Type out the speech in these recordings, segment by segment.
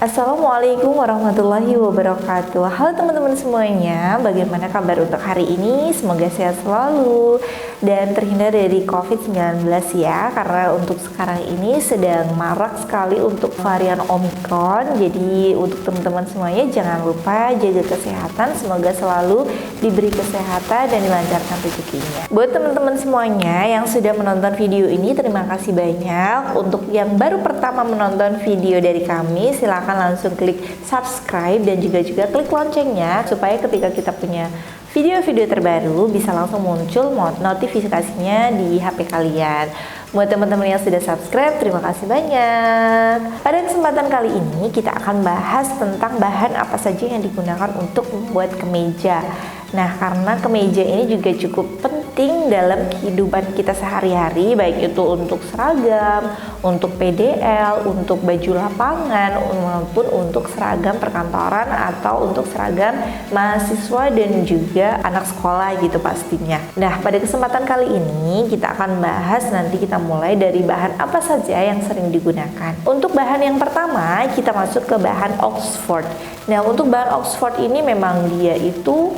Assalamualaikum warahmatullahi wabarakatuh. Halo teman-teman semuanya, bagaimana kabar untuk hari ini? Semoga sehat selalu dan terhindar dari COVID-19 ya, karena untuk sekarang ini sedang marak sekali untuk varian Omicron. Jadi untuk teman-teman semuanya jangan lupa jaga kesehatan, semoga selalu diberi kesehatan dan dilancarkan rezekinya. Buat teman-teman semuanya yang sudah menonton video ini, terima kasih banyak. Untuk yang baru pertama menonton video dari kami, silakan langsung klik subscribe dan juga klik loncengnya supaya ketika kita punya video-video terbaru bisa langsung muncul notifikasinya di HP kalian. Buat teman-teman yang sudah subscribe, terima kasih banyak. Pada kesempatan kali ini kita akan bahas tentang bahan apa saja yang digunakan untuk membuat kemeja. Nah, karena kemeja ini juga cukup penting dalam kehidupan kita sehari-hari, baik itu untuk seragam, untuk PDL, untuk baju lapangan, maupun untuk seragam perkantoran atau untuk seragam mahasiswa dan juga anak sekolah gitu pastinya. Nah, pada kesempatan kali ini kita akan bahas, nanti kita mulai dari bahan apa saja yang sering digunakan. Untuk bahan yang pertama, kita masuk ke bahan Oxford. Nah, untuk bahan Oxford ini memang dia itu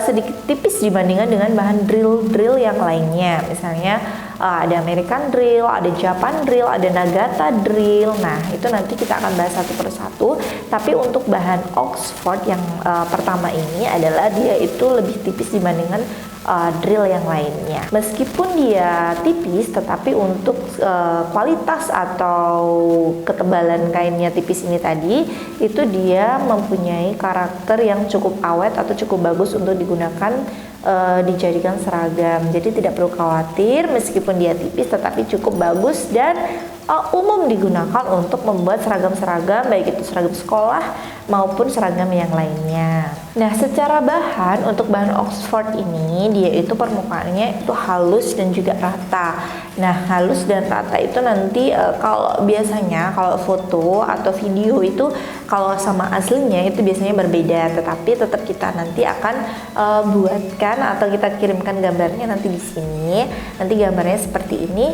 sedikit tipis dibandingkan dengan bahan drill yang lainnya. Misalnya ada American drill, ada Japan drill, ada Nagata drill. Nah, itu nanti kita akan bahas satu persatu. Tapi untuk bahan Oxford yang pertama ini adalah dia itu lebih tipis dibandingkan drill yang lainnya. Meskipun dia tipis, tetapi untuk kualitas atau ketebalan kainnya tipis ini tadi, itu dia mempunyai karakter yang cukup awet atau cukup bagus untuk digunakan dijadikan seragam. Jadi tidak perlu khawatir, meskipun dia tipis tetapi cukup bagus dan umum digunakan untuk membuat seragam-seragam, baik itu seragam sekolah maupun seragam yang lainnya. Nah, secara bahan, untuk bahan Oxford ini dia itu permukaannya itu halus dan juga rata. Nah, halus dan rata itu nanti kalau biasanya kalau foto atau video itu kalau sama aslinya itu biasanya berbeda, tetapi tetap kita nanti akan buatkan atau kita kirimkan gambarnya nanti di sini. Nanti gambarnya seperti ini.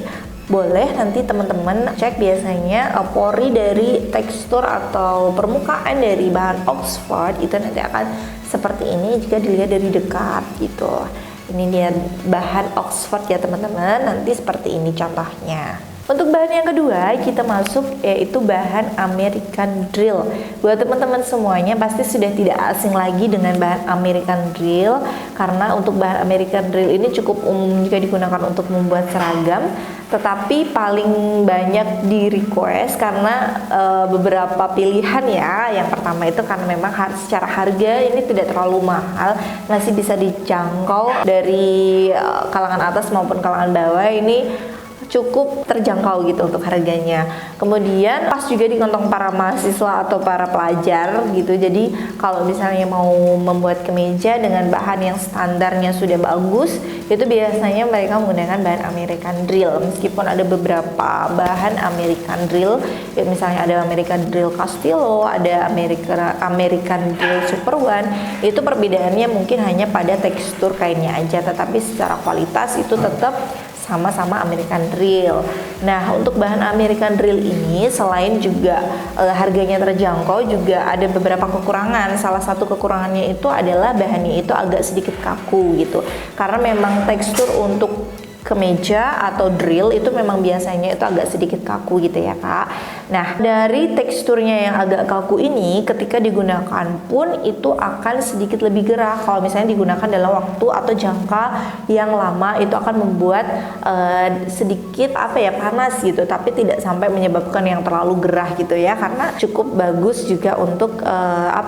Boleh nanti teman-teman cek biasanya pori dari tekstur atau permukaan dari bahan Oxford itu nanti akan seperti ini jika dilihat dari dekat gitu. Ini dia bahan Oxford ya teman-teman, nanti seperti ini contohnya. Untuk bahan yang kedua kita masuk yaitu bahan American drill. Buat teman-teman semuanya pasti sudah tidak asing lagi dengan bahan American drill, karena untuk bahan American drill ini cukup umum jika digunakan untuk membuat seragam, tetapi paling banyak di request karena beberapa pilihan ya. Yang pertama itu karena memang secara harga ini tidak terlalu mahal, masih bisa dijangkau dari kalangan atas maupun kalangan bawah, ini cukup terjangkau gitu untuk harganya. Kemudian pas juga di kantong para mahasiswa atau para pelajar gitu. Jadi kalau misalnya mau membuat kemeja dengan bahan yang standarnya sudah bagus, itu biasanya mereka menggunakan bahan American drill. Meskipun ada beberapa bahan American drill, ya misalnya ada American drill Castillo, ada American drill Super One, itu perbedaannya mungkin hanya pada tekstur kainnya aja, tetapi secara kualitas itu tetap sama-sama American drill. Nah, untuk bahan American drill ini selain juga harganya terjangkau, juga ada beberapa kekurangan. Salah satu kekurangannya itu adalah bahannya itu agak sedikit kaku gitu. Karena memang tekstur untuk kemeja atau drill itu memang biasanya itu agak sedikit kaku gitu ya Kak. Nah, dari teksturnya yang agak kaku ini ketika digunakan pun itu akan sedikit lebih gerah. Kalau misalnya digunakan dalam waktu atau jangka yang lama, itu akan membuat sedikit panas gitu, tapi tidak sampai menyebabkan yang terlalu gerah gitu ya, karena cukup bagus juga untuk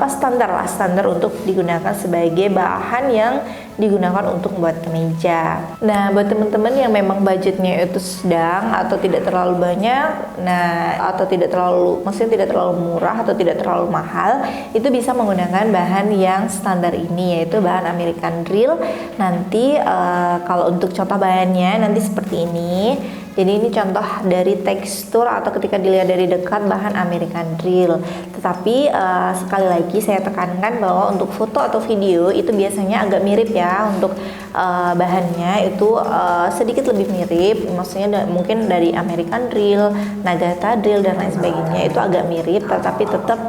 standar untuk digunakan sebagai bahan yang digunakan untuk membuat kemeja. Nah, buat teman-teman yang memang budgetnya itu sedang atau tidak terlalu banyak, atau tidak terlalu murah atau tidak terlalu mahal, itu bisa menggunakan bahan yang standar ini, yaitu bahan American drill. Nanti kalau untuk contoh bahannya nanti seperti ini. Jadi ini contoh dari tekstur atau ketika dilihat dari dekat bahan American drill. Tetapi sekali lagi saya tekankan bahwa untuk foto atau video itu biasanya agak mirip ya untuk bahannya itu sedikit lebih mirip, maksudnya mungkin dari American Drill, Nagata Drill dan lain sebagainya itu agak mirip, tetapi tetap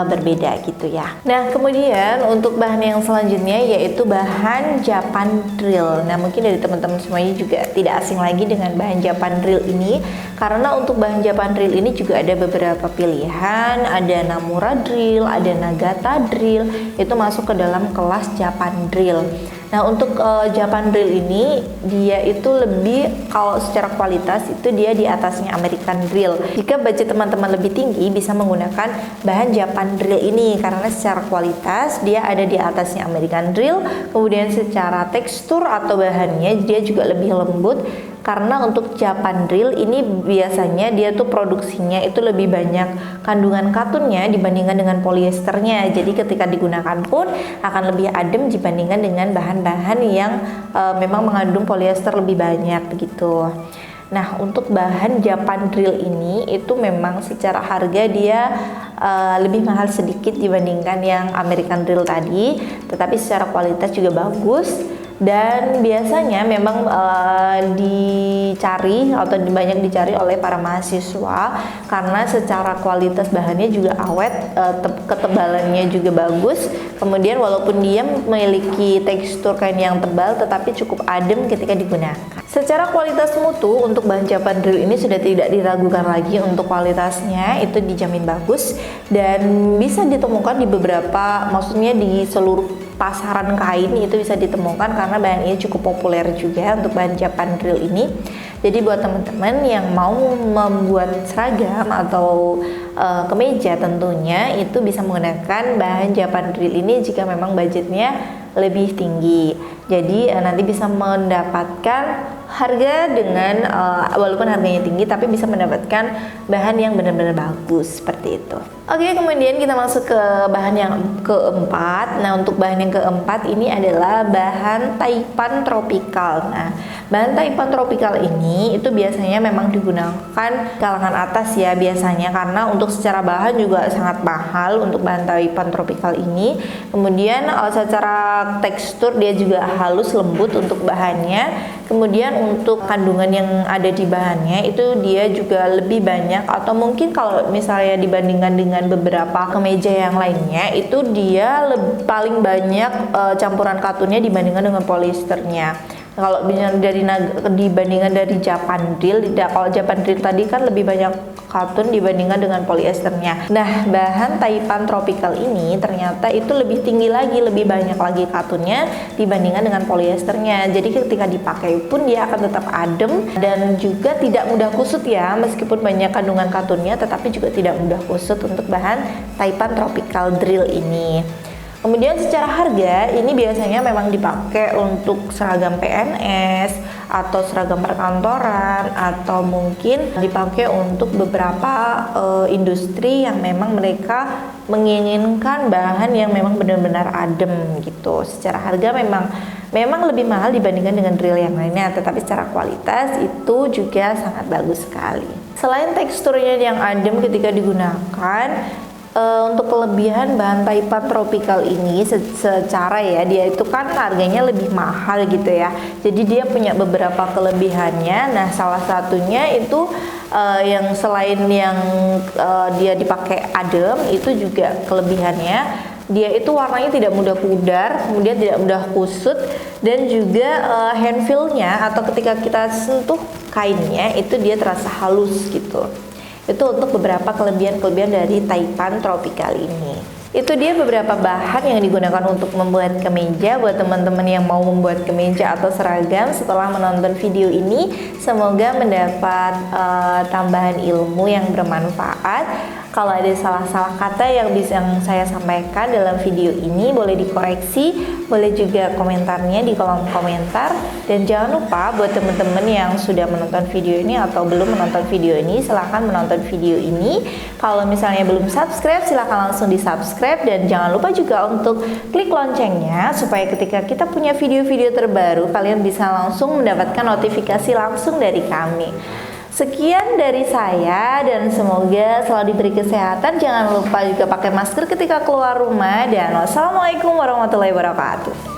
berbeda gitu ya. Nah, kemudian untuk bahan yang selanjutnya yaitu bahan Japan Drill. Nah, mungkin dari teman-teman semuanya juga tidak asing lagi dengan bahan Japan Drill ini, karena untuk bahan Japan Drill ini juga ada beberapa pilihan, ada Namura Drill, ada Nagata Drill, itu masuk ke dalam kelas Japan Drill. Nah, untuk Japan Drill ini dia itu lebih, kalau secara kualitas itu dia di atasnya American Drill. Jika budget teman-teman lebih tinggi bisa menggunakan bahan Japan Drill ini karena secara kualitas dia ada di atasnya American Drill, kemudian secara tekstur atau bahannya dia juga lebih lembut. Karena untuk Japan Drill ini biasanya dia tuh produksinya itu lebih banyak kandungan katunnya dibandingkan dengan polyesternya. Jadi ketika digunakan pun akan lebih adem dibandingkan dengan bahan-bahan yang memang mengandung polyester lebih banyak gitu. Nah, untuk bahan Japan Drill ini itu memang secara harga dia lebih mahal sedikit dibandingkan yang American Drill tadi, tetapi secara kualitas juga bagus. Dan biasanya memang dicari atau banyak dicari oleh para mahasiswa karena secara kualitas bahannya juga awet, ketebalannya juga bagus, kemudian walaupun dia memiliki tekstur kain yang tebal tetapi cukup adem ketika digunakan. Secara kualitas mutu untuk bahan Japan Drill ini sudah tidak diragukan lagi, untuk kualitasnya itu dijamin bagus dan bisa ditemukan di beberapa, maksudnya di seluruh pasaran kain itu bisa ditemukan karena bahan ini cukup populer juga untuk bahan Japan Drill ini. Jadi buat teman-teman yang mau membuat seragam atau kemeja tentunya itu bisa menggunakan bahan Japan Drill ini jika memang budgetnya lebih tinggi. Jadi nanti bisa mendapatkan harga dengan walaupun harganya tinggi tapi bisa mendapatkan bahan yang benar-benar bagus seperti itu. Oke, kemudian kita masuk ke bahan yang keempat. Nah, untuk bahan yang keempat ini adalah bahan Taipan Tropical. Nah, bahan Taipan Tropical ini itu biasanya memang digunakan kalangan atas ya biasanya, karena untuk secara bahan juga sangat mahal untuk bahan Taipan Tropical ini. Kemudian secara tekstur dia juga halus lembut untuk bahannya. Kemudian untuk kandungan yang ada di bahannya itu dia juga lebih banyak, atau mungkin kalau misalnya dibandingkan dengan beberapa kemeja yang lainnya itu dia paling banyak campuran katunnya dibandingkan dengan polyesternya. Kalau dibandingkan dari Japan Drill, kalau Japan Drill tadi kan lebih banyak katun dibandingkan dengan polyesternya. Nah, bahan Taipan Tropical ini ternyata itu lebih tinggi lagi, lebih banyak lagi katunnya dibandingkan dengan polyesternya. Jadi ketika dipakai pun dia akan tetap adem dan juga tidak mudah kusut ya, meskipun banyak kandungan katunnya tetapi juga tidak mudah kusut untuk bahan Taipan Tropical Drill ini. Kemudian secara harga ini biasanya memang dipakai untuk seragam PNS atau seragam perkantoran, atau mungkin dipakai untuk beberapa industri yang memang mereka menginginkan bahan yang memang benar-benar adem gitu. Secara harga memang lebih mahal dibandingkan dengan drill yang lainnya, tetapi secara kualitas itu juga sangat bagus sekali. Selain teksturnya yang adem ketika digunakan, untuk kelebihan bahan Taipan Tropical ini secara ya dia itu kan harganya lebih mahal gitu ya. Jadi dia punya beberapa kelebihannya. Nah, salah satunya itu yang selain yang dia dipakai adem, itu juga kelebihannya dia itu warnanya tidak mudah pudar, kemudian tidak mudah kusut, dan juga hand feel-nya atau ketika kita sentuh kainnya itu dia terasa halus gitu. Itu untuk beberapa kelebihan-kelebihan dari Taipan Tropical ini. Itu dia beberapa bahan yang digunakan untuk membuat kemeja. Buat teman-teman yang mau membuat kemeja atau seragam setelah menonton video ini, semoga mendapat tambahan ilmu yang bermanfaat. Kalau ada salah-salah kata yang bisa saya sampaikan dalam video ini, boleh dikoreksi, boleh juga komentarnya di kolom komentar. Dan jangan lupa buat teman-teman yang sudah menonton video ini atau belum menonton video ini, silahkan menonton video ini. Kalau misalnya belum subscribe, silahkan langsung di subscribe. Dan jangan lupa juga untuk klik loncengnya, supaya ketika kita punya video-video terbaru, kalian bisa langsung mendapatkan notifikasi langsung dari kami. Sekian dari saya dan semoga selalu diberi kesehatan. Jangan lupa juga pakai masker ketika keluar rumah, dan wassalamualaikum warahmatullahi wabarakatuh.